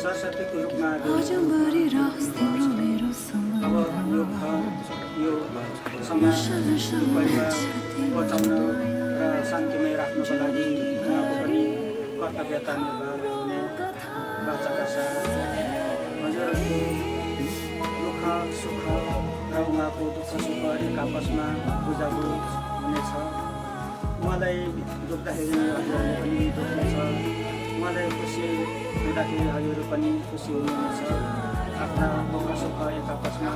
सरस्वतीको रूपमा अब यो समाज परिवार बचाउन र शान्तिमय राख्नको लागि उहाँको पनि कर्तव्यता निर्वाह हुने बाचाका साथ हजुरहरूको दुःख सुख र उहाँको दुःख सुख एक आपसमा बुझाबुझ हुनेछ। मलाई दुख्दाखेरि हजुरहरूले पनि दुख्नेछ, मलाई खुसी हुँदाखेरि हजुरहरू पनि खुसी हुनुहुनेछ। आफ्ना दुःख सुख एक आपसमा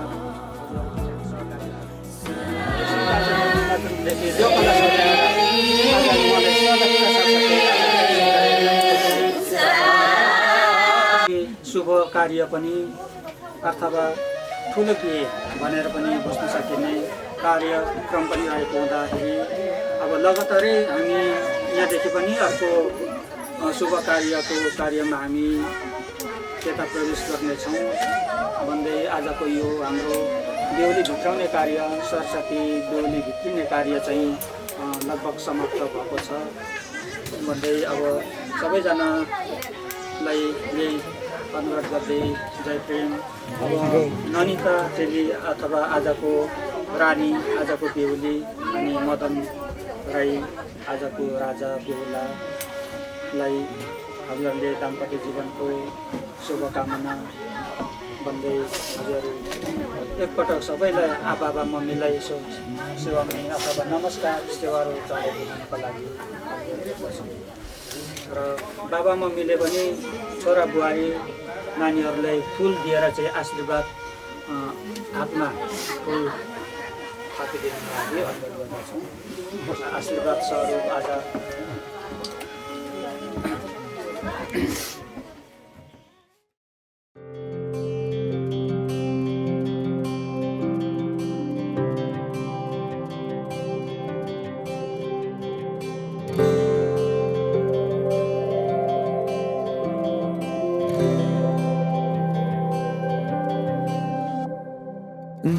शुभ कार्य पनि अथवा ठुलो के भनेर पनि बस्न सकिने कार्यक्रम पनि रहेको हुँदाखेरि अब लगातारै हामी यहाँदेखि पनि अर्को शुभ कार्यमा हामी त्यता प्रवेश गर्नेछौँ भन्दै आजको यो हाम्रो बेहुली भित्राउने कार्य सरस्वती बेहुली भित्रिने कार्य चाहिँ लगभग समाप्त भएको छ भन्दै अब सबैजनालाई यही अनुरोध गर्दै जय प्रेम। अब ननिता देवी अथवा आजको रानी आजको बेहुली अनि मदन राई आजको राजा बेहुलालाई हजुरहरूले दाम्पत्य जीवनको शुभकामना भन्दै हजुरहरू एकपटक सबैलाई आबा मम्मीलाई यसो सेवामै अथवा नमस्कार सेवाहरू चढाइदिनुको लागि र बाबा मम्मीले पनि छोरा बुहारी नानीहरूलाई फुल दिएर चाहिँ आशीर्वाद हातमा फुल थापिदिनुको लागि अनुरोध गर्दछौँ। आशीर्वाद स्वरूप आज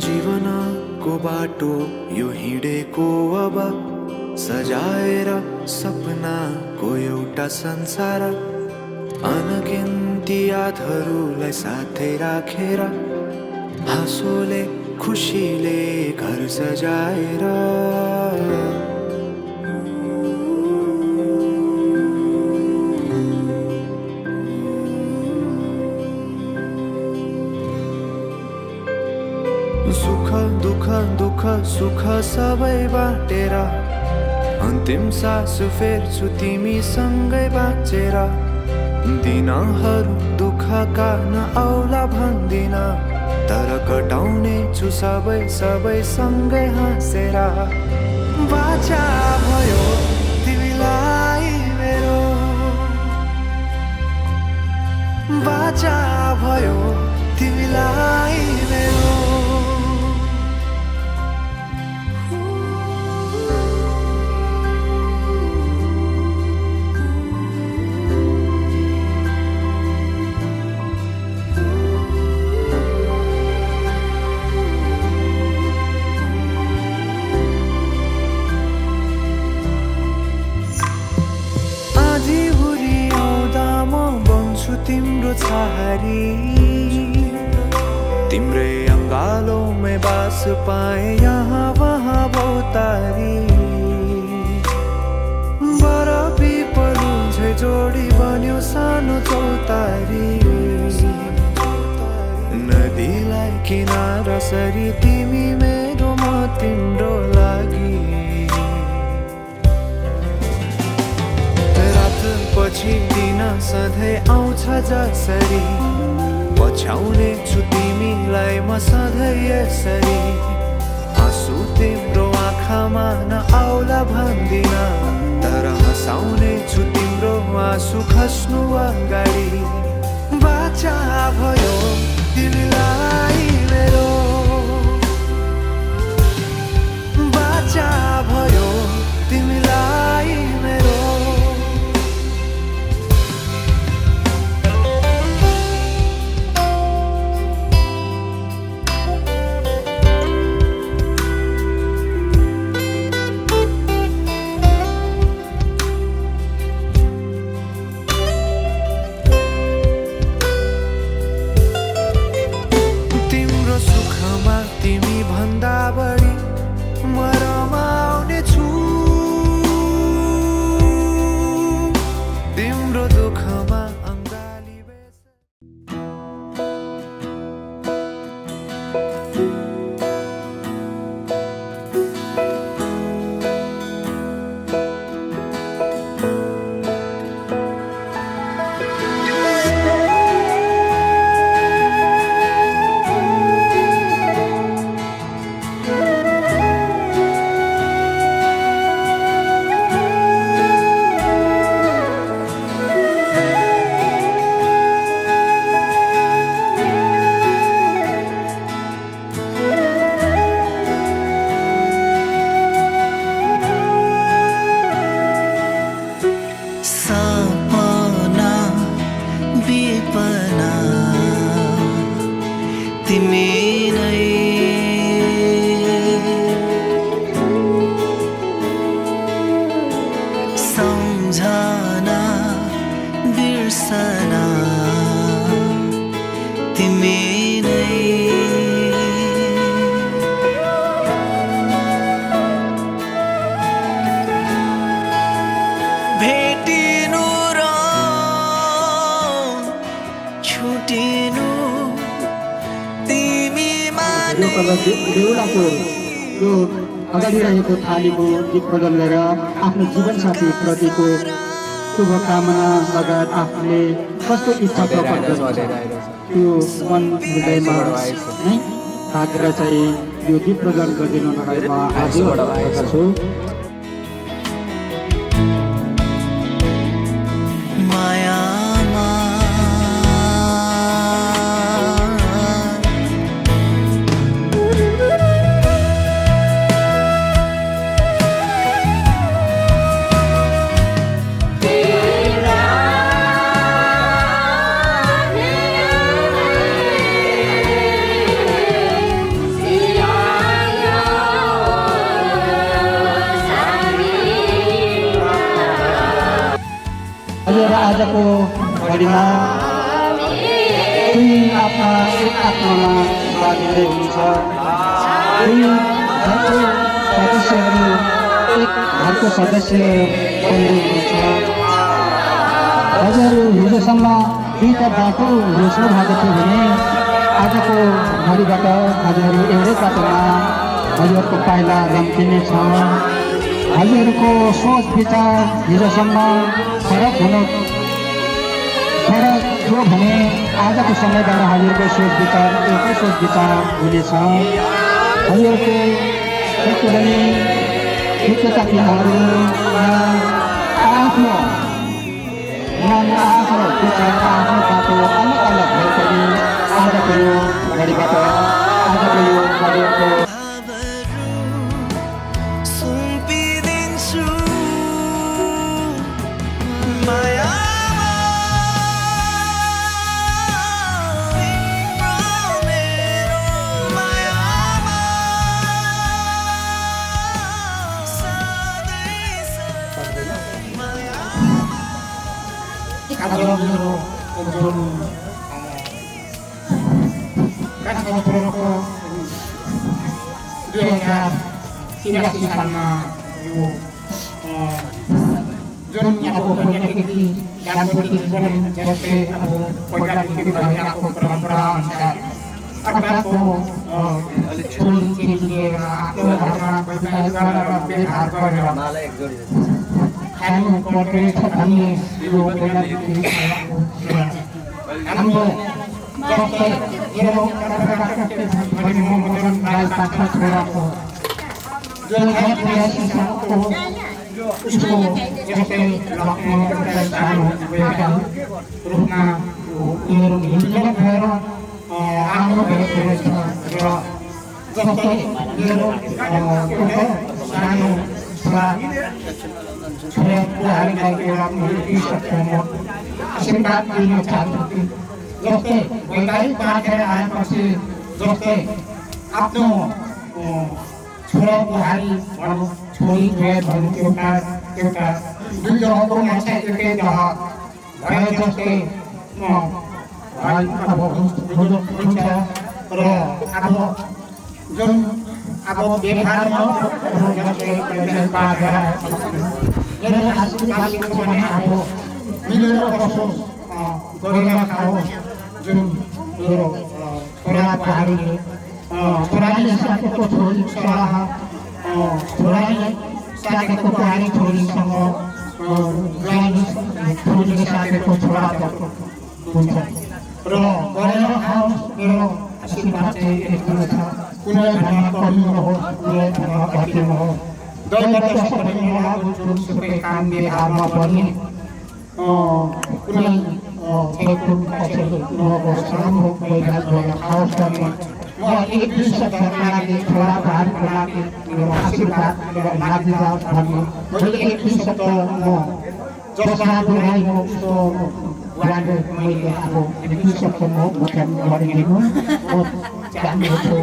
जीवनको बाटो यो हिँडेको अब सजाएर सपनाको एउटा संसार अनगिन्ती यादहरूलाई साथै राखेर हाँसोले खुसीले घर सजाएर दुःख सुख सबै बाटेर अन्तिम सास फेर्छु तिमीसँगै बाँचेर दिनहरू दुःखका नआउला भन्दिन तर कटाउने छु सबै सँगै हाँसेर बाचा भयो तिमीलाई मेरो बाचा भयो तिमीलाई मेरो तिम्रो छहारी तिम्रै अङ्गालोमै बास पाए यहाँ वहाँ बहुतारी बर पिपलु झै जोडी बन्यो सानो चौतारी नदीलाई किनारा सरी तिमी मेरो म तिम्रो लागि पछि दिन सधैँ आउँछ जसरी पछ्याउने छु तिमीलाई म सधैँ यसरी आँसु तिम्रो आँखामा नआउला भन्दिन तर हँसाउने छु तिम्रो आँसु खस्नु अगाडि बाचा भयो तिमीलाई मेरो दुःखमा तिमी भन्दा बढी म रमाउने छु तिम्रो दुःखमा अङ्गाली सम्झना बिर्सना तिमी नै भेटिनु र छुटिनु तिमीमा नै देउलाको यो अगाडि रहेको थालीको गीत बदलेर आफ्नो जीवनसाथी प्रतिको शुभकामना लगायत आफूले कस्तो इच्छा प्रकट गर्छ त्यो मन हृदयमा है राखेर चाहिँ यो गीत प्रदान गरिदिनुलाई म हाजिर भएको छु। आजको घडीमा दुई आफ्ना एक आत्मामा बाँधिँदै हुन्छ दुई घरको सदस्यहरू एक घरको सदस्य बन्दै हुनुहुन्छ। हजुरहरू हिजोसम्म दुईवटा बाटो रोज्नु भएको थियो भने आजको घडीबाट हजुरहरू एउटै बाटोमा हजुरहरूको पाइला रम्किनेछ। हजुरहरूको सोच विचार हिजोसम्म फरक थियो भने आजको समयबाट हजुरको सोच विचार एउटै सोच विचार हुनेछ। हजुरहरूको एकदमै विशेषता आफ्नो आफ्नो विचार आफ्नो बाटो अलग अलग भए पनि आजको यो घडीबाट आजको यो हजुरको सालमा यो जुन अब प्रकृति जानपुरकी जीवन जस्तै अब पहिलादेखि भइरहेको परम्परा अनुसार अर्काको छोरी चेली लिएर आफ्नो घरमा व्यवसाय गरेर व्यवहार गरेर खानु पर्दछ भन्ने यो पहिलादेखि हाम्रो जस्तै मेरो राई पाखा छोराको जो उसको जस्तै रूपमा उनीहरू हिन्दू भएर आउनु भएको रहेछ र जस्तै मेरो सानो छोरा छोराहरूलाई एउटा आशीर्वाद दिन चाहन्छु। जस्तै वैवाहिक बाँधेर आएपछि जस्तै आफ्नो छोरा बुहारी छोरी भने एउटा दुई जग्गाको मान्छे एकै जग्गा भए जस्तै अब हुन्छ र अब जुन अब बेफारमा मिलेर बसो गरेर खाओ जुन मेरो छोरा बुहारीले छोराले साकेको छोरी सल्लाह छोराले साकेको बुहारी छोरीसँग छोरीले साकेको छोरा हुन्छ र गरेर खाओ मेरो आशीर्वाद चाहिँ यति छ कुनै भन्न कमी नहोस् कुनै भन्न घटी नहोस् दैवत सबैजना जुनसुकै काम व्यवहारमा पनि कुनै खेलकुद कसैले नहोस् राम्रो मैदान गएर खाओस् भन्ने म एक दुई शब्दका लागि छोरा भाइको लागि मेरो आशीर्वाद मेरो लागि जाओस् भन्ने मैले एक दुई शब्द म जसमा दोहोऱ्याइनु उसको उहाँले मैले अब एक दुई शब्द म वचन गरिदिनु म चाहन्छु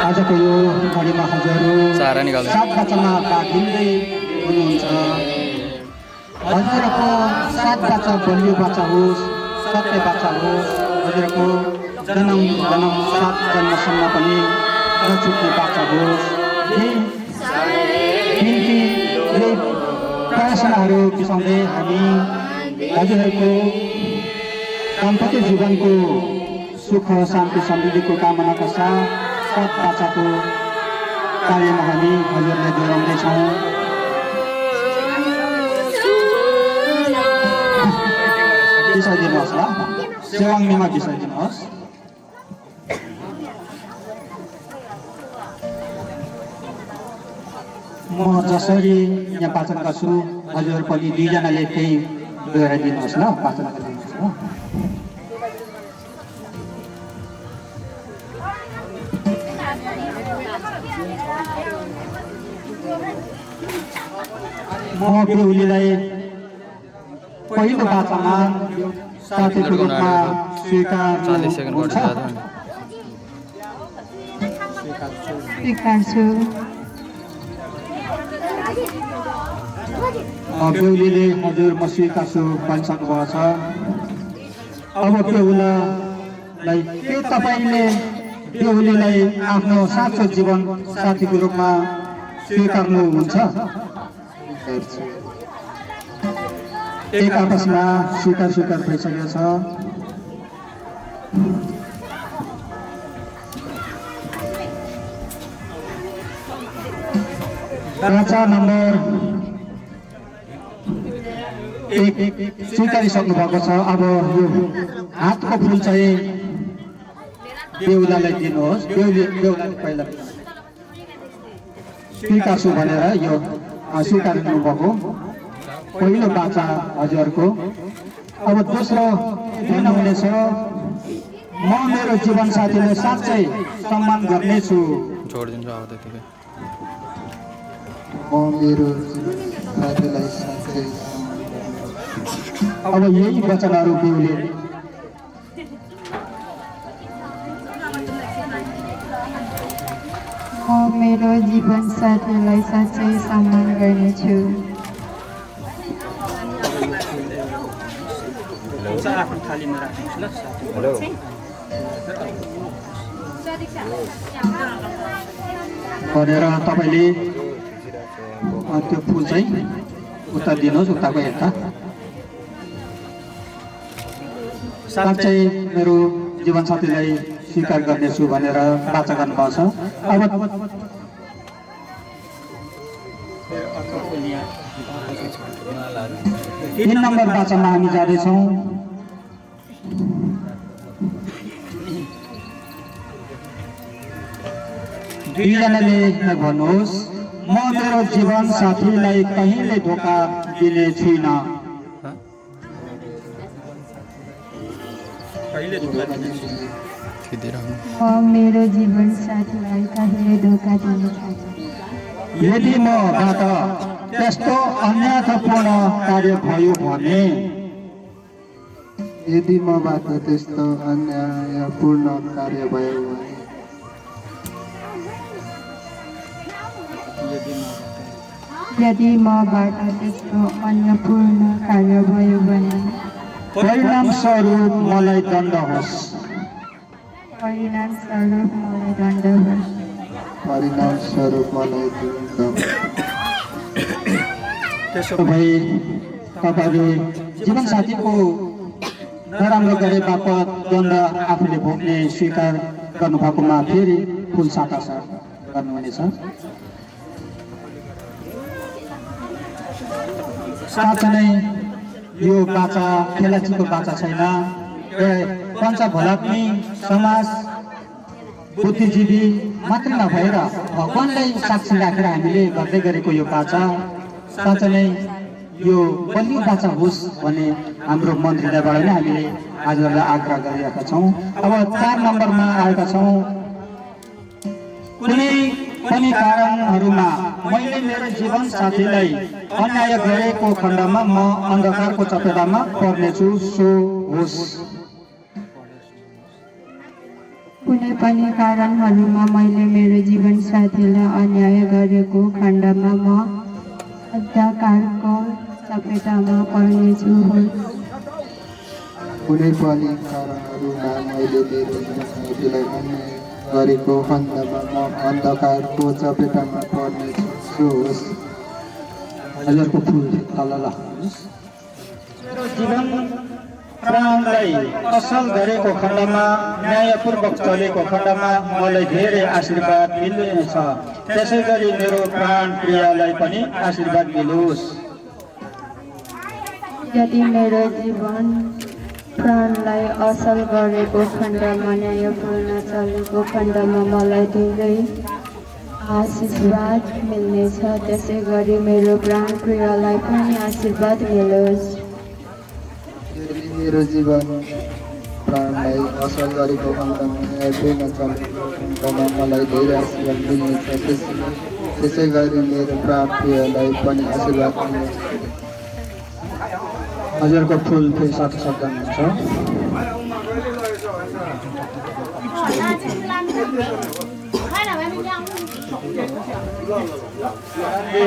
आजको यो घडीमा हजुरहरू सात बच्चामा भाग लिँदै हुनुहुन्छ हजुरको सात बच्चा बलियो बच्चा होस् सत्य बच्चा होस् हजुरको जन्म सात जन्मसम्म पनि नछुट्ने बच्चा होस् निम्ति यो प्रार्थनाहरू बिसाउँदै हामी हजुरहरूको दाम्पत्य जीवनको सुख शान्ति समृद्धिको कामनाका साथ सात बच्चाको कार्यमा हामी हजुरलाई दोहोऱ्याउँदैछौँ। बिसाइदिनुहोस् ल सेवाङ्गीमा बिसाइदिनुहोस्। म जसरी यहाँ वाचन गर्छु हजुर पनि दुईजनाले त्यही दोहोऱ्याइदिनुहोस् ल वाचन गरिदिनुहोस् ल। म बेहुलीलाई पहिलो बाचामा साथीको रूपमा स्वीकार्छु। बेहुलीले हजुर म स्वीकार्छु भनिसक्नु भएको छ। अब बेहुलालाई के तपाईँले बेहुलीलाई आफ्नो साँचो जीवन साथीको रूपमा स्वीकार्नुहुन्छ? एक आपसमा स्वीकार भइसकेको छ। बाचा नम्बर 1 स्वीकारिसक्नु भएको छ। अब यो हातको फुल चाहिँ बेहुलालाई दिनुहोस्। बेहुलाले पहिला स्वीकार्छु भनेर यो स्वीकार गर्नुभएको पहिलो बाचा हजुरको। अब दोस्रो दिन हुनेछ म मेरो जीवन साथीलाई साँच्चै सम्मान गर्नेछु। म मेरो साथीलाई साँच्चै अब यही वचनहरू बेहुले म मेरो जीवन साथीलाई साँच्चै सम्मान गर्नेछु। आफ्नो थालीमा राख्नुहोस् ल। भनेर तपाईँले त्यो फुल चाहिँ उता दिनुहोस्, उताको यता। साँच्चै मेरो जीवनसाथीलाई स्वीकार गर्नेछु भनेर बाचा गर्नुभएको छ। अब 3 नम्बर बाचामा हामी जाँदैछौँ। दुईजनाले भन्नुहोस् म मेरो जीवन साथीलाई कहिले धोका दिने छुइनँ। म मेरो जीवन साथीलाई कहिले धोका दिने छैन। यदि मबाट त्यस्तो अन्यथापूर्ण कार्य भयो भने यदि मबाट त्यस्तो अन्यायपूर्ण कार्य भयो भने यदि मबाट त्यस्तो अन्यपूर्ण कार्य भयो भने परिणाम स्वरूप मलाई दण्ड होस्। परिणाम स्वरूप मलाई दण्ड होस्। परिणाम स्वरूप मलाई दण्ड। त्यसो भए तपाईँले जीवनसाथीको नराम्रो गरे बापत दण्ड आफूले भोग्ने स्वीकार गर्नुभएकोमा फेरि फुल साटासाट गर्नुहुनेछ। साँच्चै नै यो बाचा खेलाचीको बाचा छैन। पञ्च भोलाग्नी समाज बुद्धिजीवी मात्रै नभएर भगवान्लाई साक्षी राखेर हामीले गर्दै गरेको यो बाचा साँच्चै नै यो बलियो बाचा होस् भन्ने हाम्रो मन हृदयबाट नै हामीले आजलाई आग्रह गरिरहेका छौँ। अब 4 नम्बरमा आएका छौँ। कुनै पनि कारणहरूमा मैले मेरो जीवन साथीलाई अन्याय गरेको खण्डमा म अन्धकारको चपेटामा पर्नेछु, सो होस्। कुनै पनि कारणहरूमा मैले मेरो जीवनसाथीलाई अन्याय गरेको खण्डमा म अन्धकारको चपेटामा पर्नेछु, होस्। कुनै पनि कारणहरूमा मैले मेरो जीवनसाथीलाई अन्याय गरेको खण्डमा म अन्धकारको चपेटामा पर्नेछु, सो होस्। हजुरको फुल तल राख्नुहोस्। मेरो जीवन प्राणलाई असल गरेको खण्डमा न्यायपूर्वक चलेको खण्डमा मलाई धेरै आशीर्वाद मिल्नेछ। त्यसै गरी मेरो प्राण प्रियलाई पनि आशीर्वाद मिलोस्। यदि मेरो जीवन प्राणलाई असल गरेको खण्डमा न्यायपूर्ण चलेको खण्डमा मलाई धेरै आशीर्वाद मिल्नेछ। त्यसै गरी मेरो प्राण प्रियलाई पनि आशीर्वाद मिलोस्। यदि मेरो जीवन प्राणलाई असल गरेको खण्डमा न्यायपूर्ण चलेको खण्डमा मलाई धेरै आशीर्वाद मिल्नेछ। त्यसै गरी मेरो प्राण प्रियलाई पनि आशीर्वाद मिल्नेछ। हजुरको फुल फेरि साथ गर्नुहुन्छ।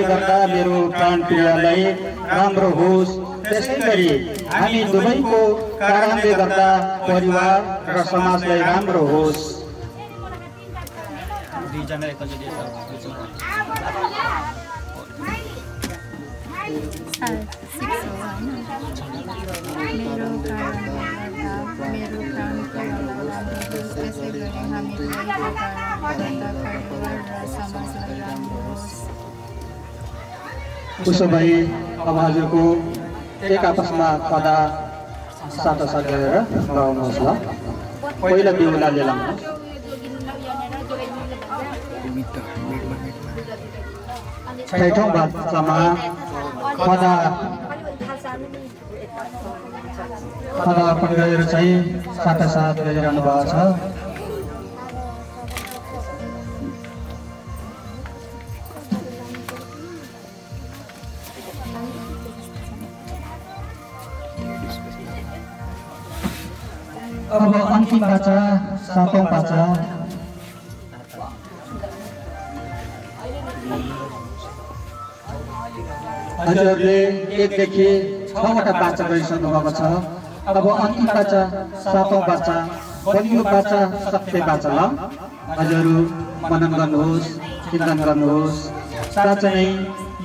गर्दा मेरो प्राण प्रियलाई राम्रो होस्। त्यसै गरी हामी दुवैको कारणले गर्दा परिवार र समाजलाई राम्रो होस्। मेरो कारणले गर्दा मेरो प्राण प्रियलाई राम्रो होस्। त्यसै गरी हामी दुवैको कारणले गर्दा परिवार र समाजलाई राम्रो होस्। उसो भए अब हजुरको एक आपसमा कदा साटासाट गरेर गाउनुहोस् ल। पहिला बिउलाले लानुहोस्। छैठौँ बाचामा खदा अर्पण गरेर चाहिँ साटासाट गरिरहनु भएको छ। अब अन्तिम बाचा 7औं बाचा। हजुरहरूले 1 देखि 6वटा बाचा गरिसक्नु भएको छ। अब अन्तिम बाचा 7औं बाचा, बलियो बाचा, सत्य बाचा ल। हजुरहरू मनन गर्नुहोस्, चिन्तन गर्नुहोस्। साँच्चै नै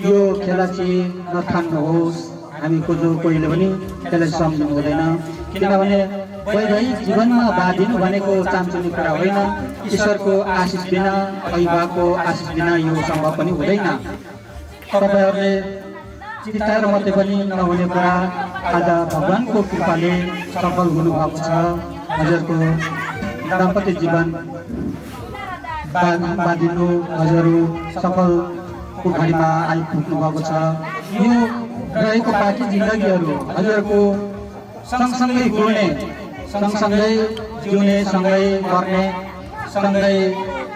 यो खेलाची नठान्नुहोस्। हामीको जो कोहीले पनि त्यसलाई सम्झनु हुँदैन। किनभने वैवाहिक जीवनमा बाँधिनु भनेको चाम्चुने कुरा होइन। ईश्वरको आशिष बिना, अभिभावकको आशिष बिना यो सम्भव पनि हुँदैन। तपाईँहरूले चिताएर मात्रै पनि नहुने कुरा आज भगवान्को कृपाले सफल हुनुभएको छ। हजुरको दाम्पत्य जीवन बाँधिनु हजुरहरू सफलको घडीमा आइपुग्नु भएको छ। यो रहेको बाँकी जिन्दगीहरू हजुरको सँगसँगै बोल्ने, सँगसँगै जिउने, सँगै गर्ने, सँगै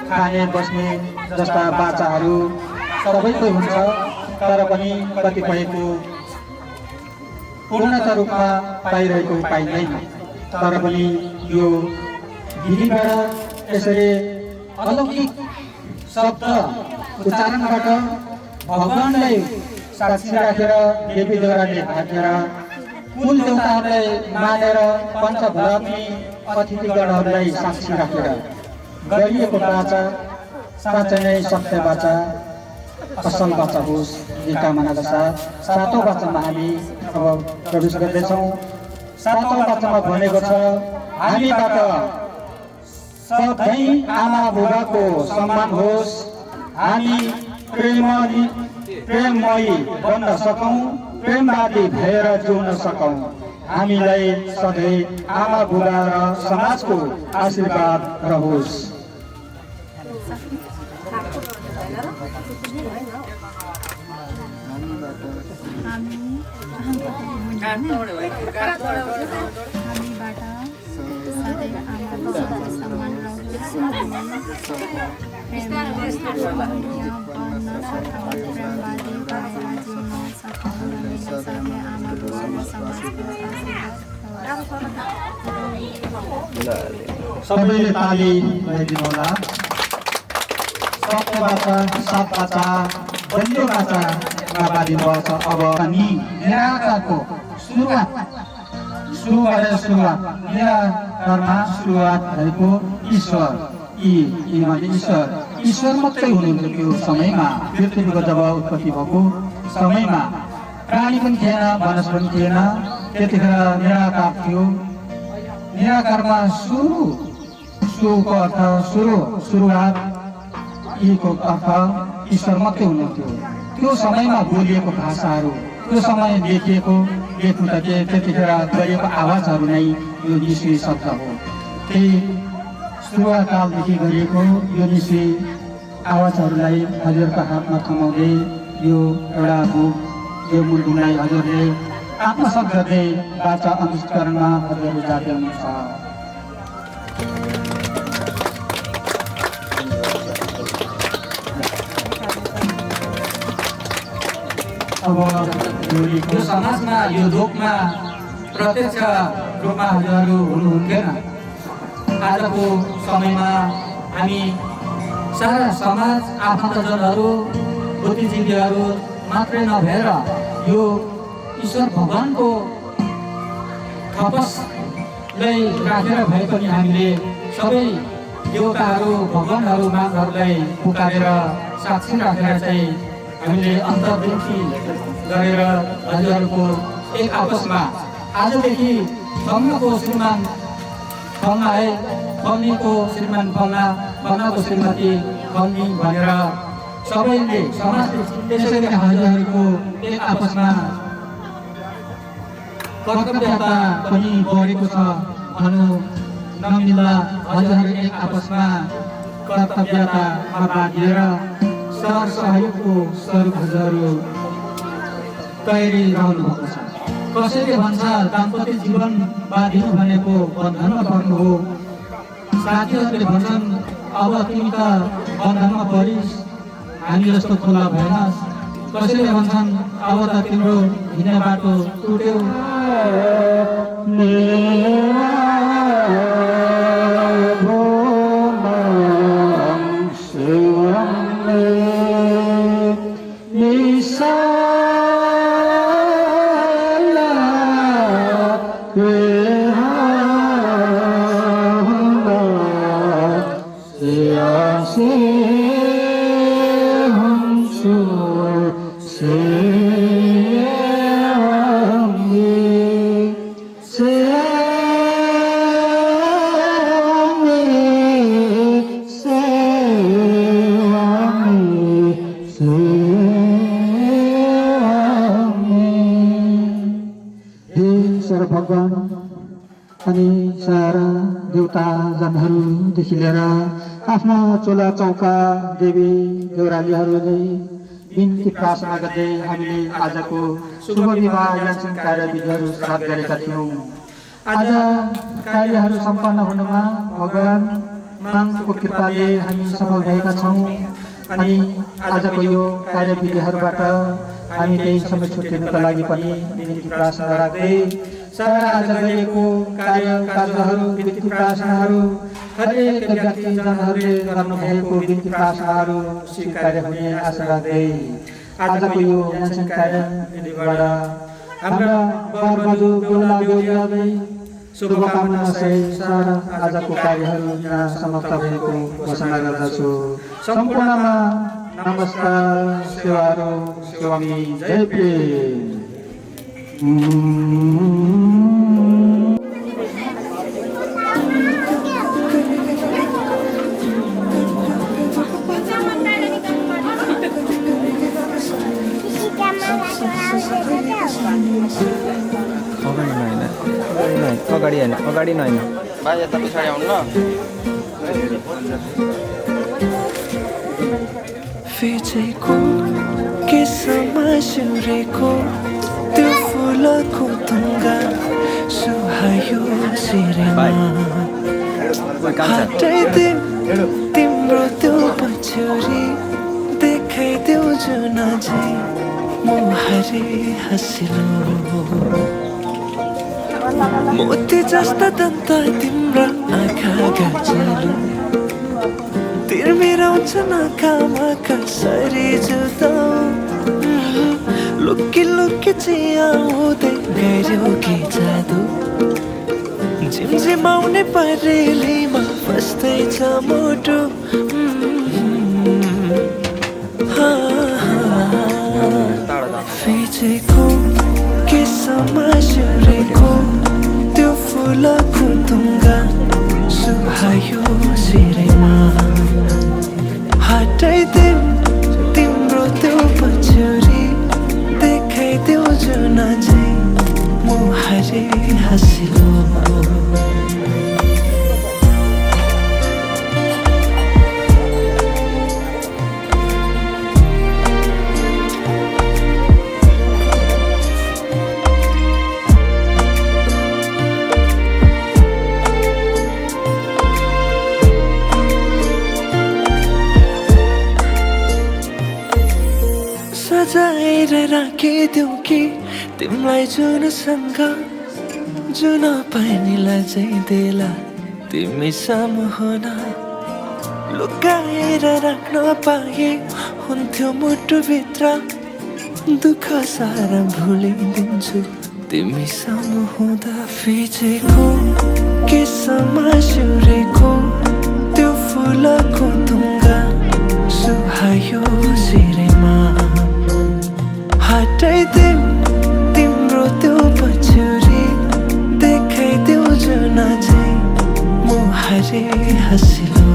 खाने बस्ने जस्ता बाचाहरू सबैको हुन्छ। तर पनि कतिपयको पूर्णता रूपमा पाइरहेको पाइँदैन। तर पनि यो विधिबाट यसरी अलौकिक शब्द उच्चारणबाट भगवान्लाई साक्षी राखेर देवीद्वाराले भागेर कुल देवताहरूलाई मानेर पञ्चभूतात्मी अतिथिगणहरूलाई साक्षी राखेर गरिएको बाचा साँच्चै नै सत्य बाचा असल बाचा होस् यी कामनाका साथ सातौँ बाचामा हामी अब प्रवेश गर्दैछौँ। सातौँ बाचामा भनेको छ हामीबाट सधैँ आमा बुबाको सम्मान होस्, हामी प्रेममयी बन्न सकौँ, प्रेमवादी भएर जिउन सकौँ, हामीलाई सधैँ आमा बुबा र समाजको आशीर्वाद रहोस्। हामीबाट सधैँ आमा बुबाको सम्मान रहोस्, बन्न सकौँ, प्रेमवादी भएर जिउन सकौँ, हामीलाई सधैँ आमा बुबा र समाजको आशीर्वाद। सबैले ताली लगाइदिनु होला। सत्य बाचा, सात बाचा, बलियो बाचामा बाँधिनु छ। अब हामी निराकारको सुरुवात निराकारमा सुरुवात भएको ईश्वर ईश्वर मात्रै हुनुहुन्थ्यो। त्यो समयमा पृथ्वीको जब उत्पत्ति भएको समयमा प्राणी पनि थिएन, वनस्पति पनि थिएन, त्यतिखेर निराकार थियो। निराकारमा सुरुको अर्थ सुरुवात, यीको अर्थ ईश्वर मात्रै हुनुहुन्थ्यो। त्यो समयमा बोलिएको भाषाहरू, त्यो समय लेखिएको त्यतिखेर गरिएको आवाजहरू नै यो निश्चय शब्द हो। त्यही सुरुवातकालदेखि गरिएको यो निश्चय आवाजहरूलाई हजुरका हातमा थमाउँदै यो एउटा बुक यो मुलुकलाई हजुरले आत्मसात गर्दै बाचा अनुष्करणमा हजुरहरू जाँदै हुनुहुन्छ। अब यो समाजमा यो लोकमा प्रत्यक्ष रूपमा हजुरहरू हुनुहुन्थेन। आजको समयमा हामी सारा समाज आफन्तजनहरू बुद्धिजीवीहरू मात्रै नभएर यो ईश्वर भगवानको थपसलाई राखेर भए पनि हामीले सबै देवताहरू भगवानहरू मागहरूलाई पुकारेर साक्षी राखेर चाहिँ हामीले अन्तर्मुखी गरेर हजुरहरूको एक आपसमा आजदेखि फल्नाको श्रीमान फल्ना है, फल्नीको श्रीमान फल्ना, फल्नाको श्रीमती फल्नी भनेर सबैले समाजले त्यसैले हजुरहरूको एक आपसमा कर्तव्यता पनि बढेको छ भन्नु नमिल्दा हजुरहरू एक आपसमा कर्तव्यतामा बाँधिएर सर सहयोगको स्वरूप हजुरहरू तयारी रहनु भएको छ। कसैले भन्छ दाम्पत्य जीवन बाँधिनु भनेको बन्धनमा पर्नु हो। साथीहरूले भन्छन् अब तिमी त बन्धनमा परिस्, हामी जस्तो खुला भएनस्। कसैले भन्छन् अब त तिम्रो हिँड्ने बाटो टुट्यो। भगवान अनि सारा देवता जनहरूदेखि लिएर आफ्ना चोला चौका देवी देउरालीहरूले बिन्ती प्रार्थना गर्दै हामीले आजको शुभ विवाह याचन कार्यविधिहरू सुरुवात गरेका थियौँ। आज कार्यहरू सम्पन्न हुनुमा भगवान मानको कृपाले हामी सफल भएका छौँ। अनि आजको यो कार्यविधिहरूबाट हामी केही समय छुट्टिनुका लागि पनि बिन्ती प्रार्थना राख्दै सारा आज गरिएको कार्यहरू बिन्ती प्रार्थनाहरू हरेक व्यक्तिजनहरूले गर्नुभएको बिन्ती प्रार्थनाहरू स्वीकार्य हुने आशा राख्दै आजको यो याचन कार्यविधिबाट हाम्रा बरबधु बेहुला बेहुलीहरूलाई शुभकामना सहित आजको कार्यहरू यहाँ समाप्त भएको घोषणा गर्दछु। सम्पूर्णमा नमस्कार, सेवारो स्वामी जय प्रेम। अगाडि होइन अगाडि नहोइन भाइ यता पछाडि आउनु न। फिजेको केसमा सुरेको त्यो फुलको तुङ्गा सुहायो शिरमा हटाइदेऊ तिम्रो त्यो पछ्यौरी देखाइदेऊ जुन चाहिँ मुहारी हँसिलो मोती जस्ता दन्त तिम्रो आँखा गाजलो तिर्मिराउँछ नाकामा कसरी जुदाउ लुकी लुकी चिया हुँदै गयो कि जादु झिमझिमाउने परेलीमा बस्दैछ मुटु फिजेको केसमा सुरेको त्यो फुलको तुङ्गा सुहायो शिरमा हटाइदेऊ तिम्रो त्यो पछ्यौरी देखाइदेऊ जुन चाहिँ मुहारी हँसिलो सजाएर राखिदेऊ कि तिमीलाई जुनसँग जुन पानीलाई चाहिँ देला तिमी सामु हुन लुकाएर राख्न पाए हुन्थ्यो मुटुभित्र दुःख सारा भुलिदिन्छु तिमी सामु हुँदा फिजेको केसमा सुरेको त्यो फुलको तुङ्गा सुहायो शिरमा हटाइदेऊ तिम्रो त्यो पछ्यौरी देखाइदेऊ जुन चाहिँ मुहारी हँसिलो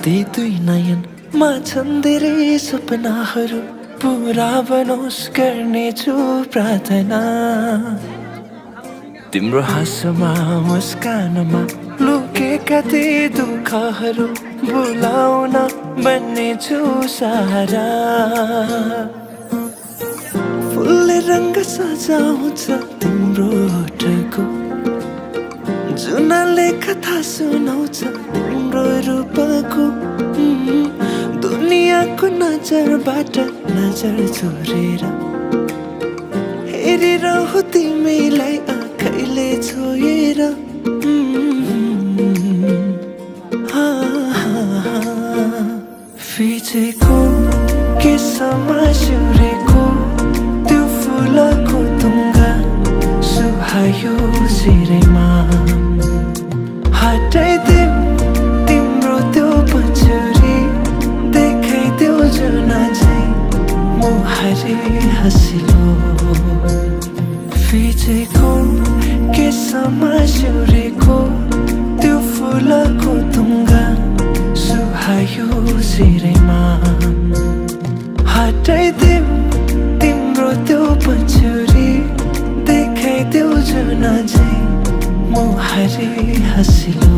ती दुई नयनमा छन् धेरै सपनाहरू पुरा बनोस् गर्नेछु प्रार्थना तिम्रो हाँसोमा मुस्कानमा लुकेका ती दुःखहरू भुलाउन बन्नेछु सहारा फुलले रङ्ग सजाउँछ तिम्रो ओठको जुनले कथा सुनाउँछ तिम्रो रूपको दुनियाँको नजरबाट नजर छोडेर हेरिरहु तिमीलाई आँखैले छोएर फिजेको केसमा सुरेको त्यो फुलको तुङ्गा सुहायो शिरमा हटाइदेऊ तिम्रो त्यो पछ्यौरी देखाइदेऊ जुन चाहिँ मुहारी हँसिलो फिजेको केसमा सुरेको त्यो फुलको तुङ्गा सुहायो शिरमा हटाइदेऊ तिम्रो त्यो पछ्यौरी देखाइदेऊ जुन चाहिँ मुहारी हँसिलो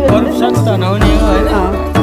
corruption त नहुने हो हैन